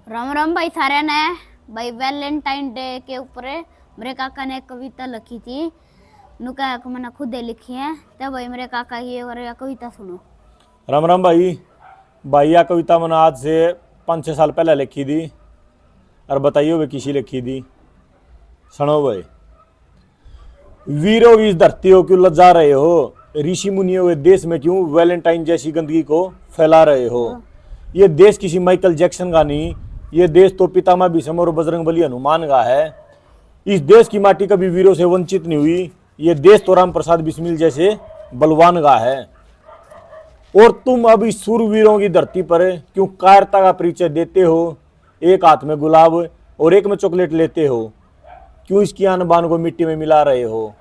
राम राम भाई सारे ने। भाई वैलेंटाइन डे के ऊपर मेरे काका ने एक कविता लिखी थी। नुका मैंने खुद ही लिखी है। तो भाई मेरे काका की और यह कविता सुनो। राम राम भाई। भाई यह कविता मैंने आज से 5-6 साल पहले लिखी थी। और बताइए वे किसी लिखी थी। सुनो भाई। वीरों इस धरती क्यों लजा रहे हो, ऋषि मुनियों के देश में क्यों वैलेंटाइन जैसी गंदगी को फैला रहे हो। ये देश किसी माइकल जैक्सन का नहीं, ये देश तो पितामह भीष्म और बजरंगबली हनुमान का है। इस देश की माटी कभी वीरों से वंचित नहीं हुई। ये देश तो राम प्रसाद बिस्मिल जैसे बलवान का है। और तुम अब इस सूरवीरों की धरती पर क्यों कायरता का परिचय देते हो। एक हाथ में गुलाब और एक में चॉकलेट लेते हो। क्यों इसकी आन बान को मिट्टी में मिला रहे हो।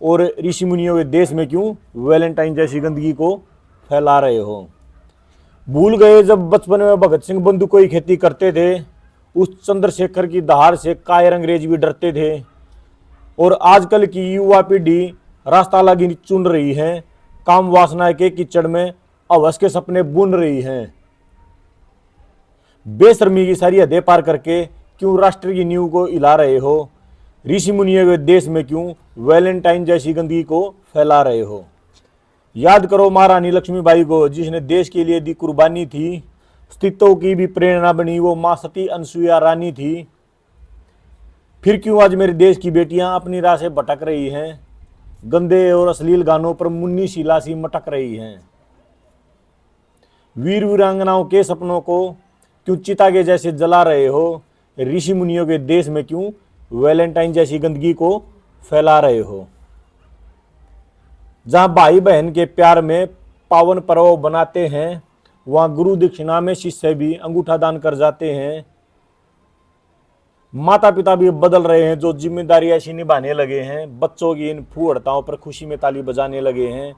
और ऋषि मुनियों के देश में क्यों वैलेंटाइन जैसी गंदगी को फैला रहे हो। भूल गए जब बचपन में भगत सिंह बंदूकों की खेती करते थे। उस चंद्रशेखर की दहाड़ से कायर अंग्रेज भी डरते थे। और आजकल की युवा पीढ़ी रास्ता अलग चुन रही है। काम वासना के कीचड़ में अवश्य के सपने बुन रही हैं। बेशर्मी की सारी हदें पार करके क्यों राष्ट्र की नींव को हिला रहे हो। ऋषि मुनियों के देश में क्यों वैलेंटाइन जैसी गंदगी को फैला रहे हो। याद करो महारानी लक्ष्मीबाई को, जिसने देश के लिए दी कुर्बानी थी। अस्तित्व की भी प्रेरणा बनी वो मां सती अनसुईया रानी थी। फिर क्यों आज मेरे देश की बेटियां अपनी राह से भटक रही हैं। गंदे और अश्लील गानों पर मुन्नी शीला सी मटक रही हैं। वीर वीरांगनाओं के सपनों को क्यों चिता के जैसे जला रहे हो। ऋषि मुनियों के देश में क्यों वैलेंटाइन जैसी गंदगी को फैला रहे हो। जहां भाई बहन के प्यार में पावन पर्व बनाते हैं, वहां गुरु दक्षिणा में शिष्य भी अंगूठा दान कर जाते हैं। माता पिता भी बदल रहे हैं, जो जिम्मेदारी ऐसी निभाने लगे हैं। बच्चों की इन फूहड़ताओं पर खुशी में ताली बजाने लगे हैं।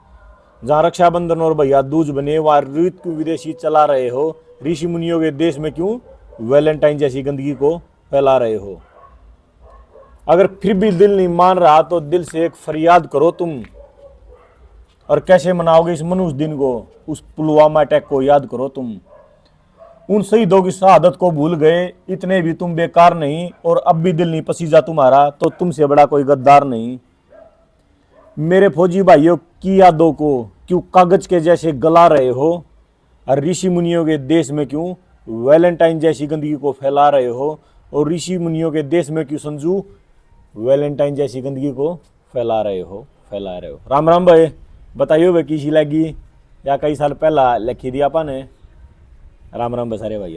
जहां रक्षाबंधन और भैया दूज बने, वहां रीत को विदेशी चला रहे हो। ऋषि मुनियों के देश में क्यों वैलेंटाइन जैसी गंदगी को फैला रहे हो। अगर फिर भी दिल नहीं मान रहा तो दिल से एक फरियाद करो तुम। और कैसे मनाओगे इस मनुष्य दिन को, उस पुलवामा अटैक को याद करो तुम। उन शहीदों की शहादत को भूल गए, इतने भी तुम बेकार नहीं। और अब भी दिल नहीं पसीजा तुम्हारा, तो तुमसे बड़ा कोई गद्दार नहीं। मेरे फौजी भाइयों की यादों को क्यों कागज के जैसे गला रहे हो। और ऋषि मुनियों के देश में क्यों वैलेंटाइन जैसी गंदगी को फैला रहे हो। और ऋषि मुनियों के देश में क्यों संजू वैलेंटाइन जैसी गंदगी को फैला रहे हो। राम राम भाई। बताइए वे किसी लगी या कई साल पहला लिखी दी आपने। राम राम बसारे भाई।